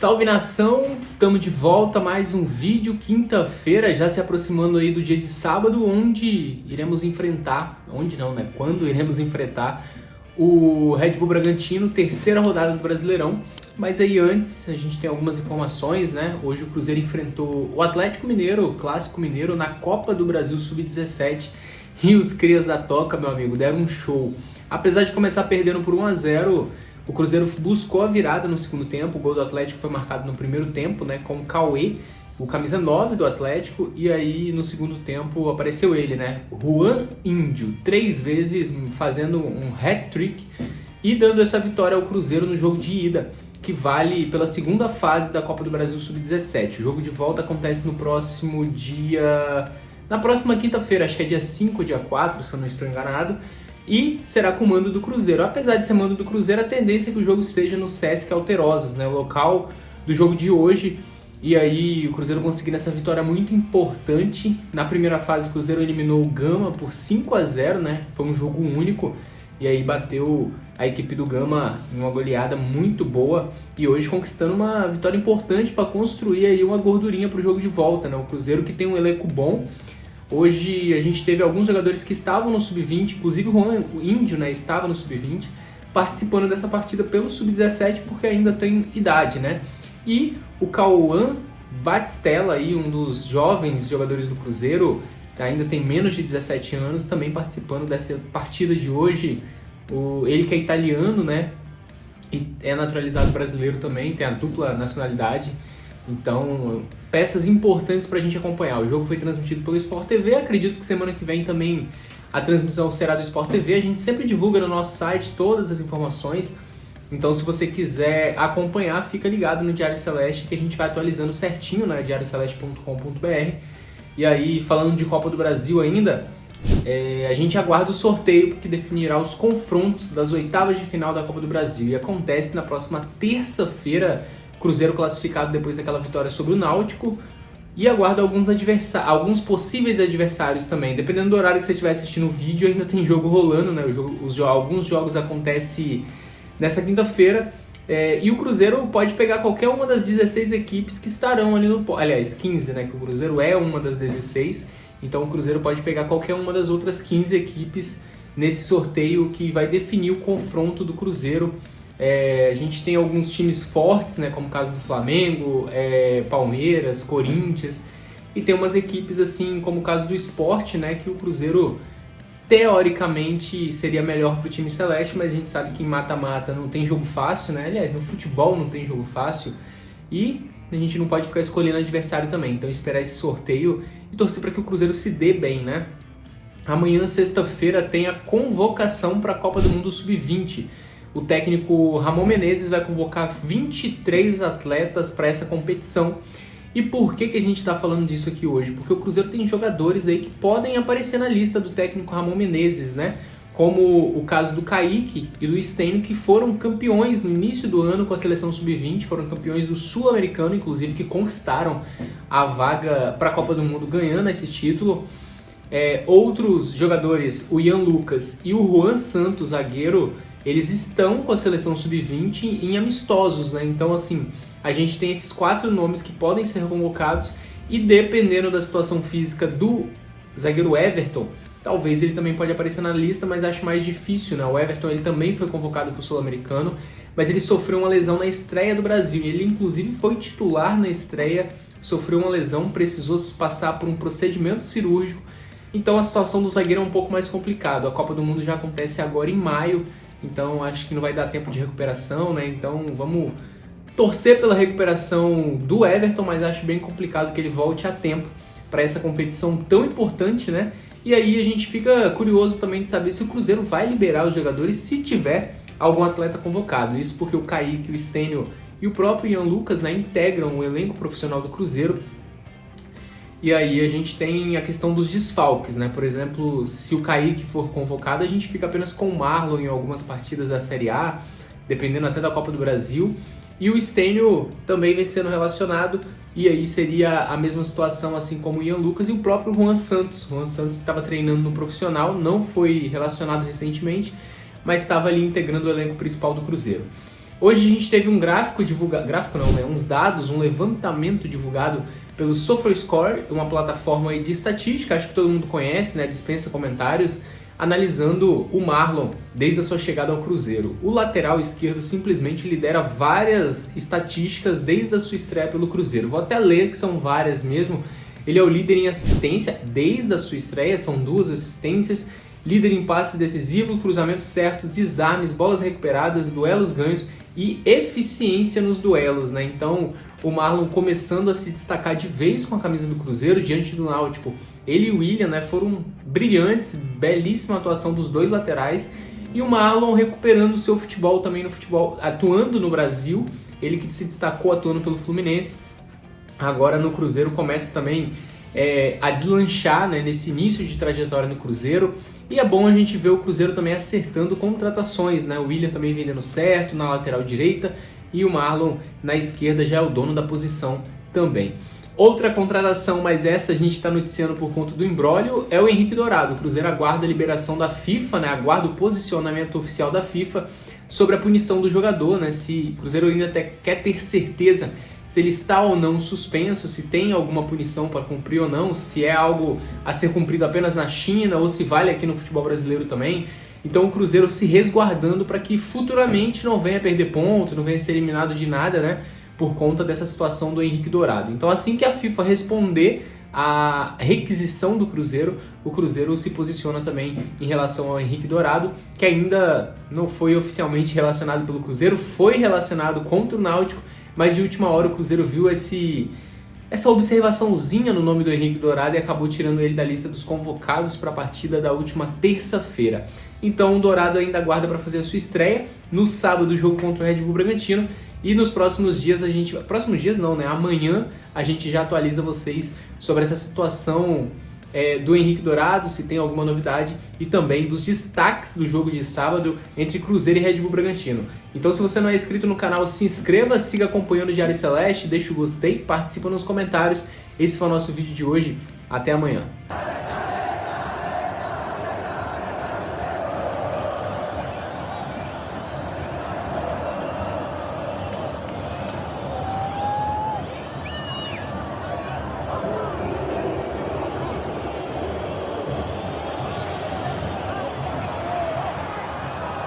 Salve nação, estamos de volta, mais um vídeo, quinta-feira, já se aproximando aí do dia de sábado, onde iremos enfrentar, quando iremos enfrentar o Red Bull Bragantino, terceira rodada do Brasileirão. Mas aí antes, a gente tem algumas informações, né? Hoje o Cruzeiro enfrentou o Atlético Mineiro, o Clássico Mineiro, na Copa do Brasil Sub-17, e os crias da Toca, meu amigo, deram um show. Apesar de começar perdendo por 1-0, o Cruzeiro buscou a virada no segundo tempo. O gol do Atlético foi marcado no primeiro tempo, né, com o Cauê, o camisa 9 do Atlético, e aí no segundo tempo apareceu ele, né, Juan Índio, 3 vezes fazendo um hat-trick e dando essa vitória ao Cruzeiro no jogo de ida, que vale pela segunda fase da Copa do Brasil Sub-17. O jogo de volta acontece no próximo dia... na próxima quinta-feira, acho que é dia 5 ou dia 4, se eu não estou enganado, e será com o mando do Cruzeiro. Apesar de ser mando do Cruzeiro, a tendência é que o jogo seja no Sesc Alterosas, né, o local do jogo de hoje. E aí o Cruzeiro conseguindo essa vitória muito importante. Na primeira fase o Cruzeiro eliminou o Gama por 5-0, né, foi um jogo único. E aí bateu a equipe do Gama em uma goleada muito boa. E hoje conquistando uma vitória importante para construir aí uma gordurinha para o jogo de volta, né, o Cruzeiro que tem um elenco bom. Hoje a gente teve alguns jogadores que estavam no Sub-20, inclusive o Juan Índio, né, estava no Sub-20, participando dessa partida pelo Sub-17 porque ainda tem idade, né? E o Cauã Batistella, aí, um dos jovens jogadores do Cruzeiro, que ainda tem menos de 17 anos, também participando dessa partida de hoje. Ele que é italiano, né, e é naturalizado brasileiro também, tem a dupla nacionalidade. Então, peças importantes para a gente acompanhar. O jogo foi transmitido pelo Sport TV, acredito que semana que vem também a transmissão será do Sport TV. A gente sempre divulga no nosso site todas as informações, então se você quiser acompanhar, fica ligado no Diário Celeste, que a gente vai atualizando certinho, né, diarioceleste.com.br. E aí, falando de Copa do Brasil ainda, a gente aguarda o sorteio que definirá os confrontos das oitavas de final da Copa do Brasil, e acontece na próxima terça-feira. Cruzeiro classificado depois daquela vitória sobre o Náutico, e aguarda alguns possíveis adversários também. Dependendo do horário que você estiver assistindo o vídeo, ainda tem jogo rolando, né? Alguns jogos acontecem nessa quinta-feira, e o Cruzeiro pode pegar qualquer uma das 16 equipes que estarão ali no... Aliás, 15, né? Que o Cruzeiro é uma das 16, então o Cruzeiro pode pegar qualquer uma das outras 15 equipes nesse sorteio que vai definir o confronto do Cruzeiro. A gente tem alguns times fortes, né, como o caso do Flamengo, Palmeiras, Corinthians, e tem umas equipes assim como o caso do Sport, né, que o Cruzeiro teoricamente seria melhor para o time celeste, mas a gente sabe que em mata-mata não tem jogo fácil, né? Aliás, no futebol não tem jogo fácil, e a gente não pode ficar escolhendo adversário também. Então esperar esse sorteio e torcer para que o Cruzeiro se dê bem, né? Amanhã, sexta-feira, tem a convocação para a Copa do Mundo Sub-20. O técnico Ramon Menezes vai convocar 23 atletas para essa competição. E por que a gente está falando disso aqui hoje? Porque o Cruzeiro tem jogadores aí que podem aparecer na lista do técnico Ramon Menezes, né? Como o caso do Kaique e do Stênio, que foram campeões no início do ano com a seleção Sub-20, foram campeões do Sul-Americano, inclusive, que conquistaram a vaga para a Copa do Mundo ganhando esse título. Outros jogadores, o Ian Lucas e o Juan Santos, zagueiro, eles estão com a seleção Sub-20 em amistosos, né? Então, assim, a gente tem esses 4 nomes que podem ser convocados, e dependendo da situação física do zagueiro Everton, talvez ele também pode aparecer na lista, mas acho mais difícil, né? O Everton, ele também foi convocado para o Sul-Americano, mas ele sofreu uma lesão na estreia do Brasil. Ele, inclusive, foi titular na estreia, sofreu uma lesão, precisou passar por um procedimento cirúrgico. Então, a situação do zagueiro é um pouco mais complicada. A Copa do Mundo já acontece agora em maio, então acho que não vai dar tempo de recuperação, né? Então vamos torcer pela recuperação do Everton, mas acho bem complicado que ele volte a tempo para essa competição tão importante, né? E aí a gente fica curioso também de saber se o Cruzeiro vai liberar os jogadores se tiver algum atleta convocado. Isso porque o Kaique, o Stênio e o próprio Ian Lucas, né, integram o elenco profissional do Cruzeiro. E aí a gente tem a questão dos desfalques, né? Por exemplo, se o Kaique for convocado, a gente fica apenas com o Marlon em algumas partidas da Série A, dependendo até da Copa do Brasil. E o Stênio também vem sendo relacionado, e aí seria a mesma situação assim como o Ian Lucas e o próprio Juan Santos. O Juan Santos, que estava treinando no profissional, não foi relacionado recentemente, mas estava ali integrando o elenco principal do Cruzeiro. Hoje a gente teve um gráfico divulgado, uns dados, um levantamento divulgado pelo SofaScore, uma plataforma aí de estatística, acho que todo mundo conhece, né, dispensa comentários, analisando o Marlon desde a sua chegada ao Cruzeiro. O lateral esquerdo simplesmente lidera várias estatísticas desde a sua estreia pelo Cruzeiro. Vou até ler, que são várias mesmo. Ele é o líder em assistência desde a sua estreia, são 2 assistências, líder em passes decisivos, cruzamentos certos, desarmes, bolas recuperadas, duelos ganhos e eficiência nos duelos, né? Então, o Marlon começando a se destacar de vez com a camisa do Cruzeiro diante do Náutico. Ele e o William, né, foram brilhantes, belíssima atuação dos 2 laterais, e o Marlon recuperando o seu futebol também no futebol, atuando no Brasil, ele que se destacou atuando pelo Fluminense, agora no Cruzeiro começa também a deslanchar, né, nesse início de trajetória no Cruzeiro. E é bom a gente ver o Cruzeiro também acertando contratações, né? O William também vendendo certo na lateral direita e o Marlon na esquerda já é o dono da posição também. Outra contratação, mas essa a gente está noticiando por conta do imbróglio, é o Henrique Dourado. O Cruzeiro aguarda a liberação da FIFA, né? Aguarda o posicionamento oficial da FIFA sobre a punição do jogador, né? Se o Cruzeiro ainda quer ter certeza se ele está ou não suspenso, se tem alguma punição para cumprir ou não, se é algo a ser cumprido apenas na China ou se vale aqui no futebol brasileiro também. Então o Cruzeiro se resguardando para que futuramente não venha perder ponto, não venha ser eliminado de nada, né, por conta dessa situação do Henrique Dourado. Então assim que a FIFA responder a requisição do Cruzeiro, o Cruzeiro se posiciona também em relação ao Henrique Dourado, que ainda não foi oficialmente relacionado pelo Cruzeiro, foi relacionado contra o Náutico, mas de última hora o Cruzeiro viu essa observaçãozinha no nome do Henrique Dourado e acabou tirando ele da lista dos convocados para a partida da última terça-feira. Então o Dourado ainda aguarda para fazer a sua estreia no sábado, do jogo contra o Red Bull Bragantino, e nos próximos dias amanhã a gente já atualiza vocês sobre essa situação do Henrique Dourado, se tem alguma novidade, e também dos destaques do jogo de sábado entre Cruzeiro e Red Bull Bragantino. Então se você não é inscrito no canal, se inscreva, siga acompanhando o Diário Celeste, deixa o gostei, participa nos comentários. Esse foi o nosso vídeo de hoje, até amanhã.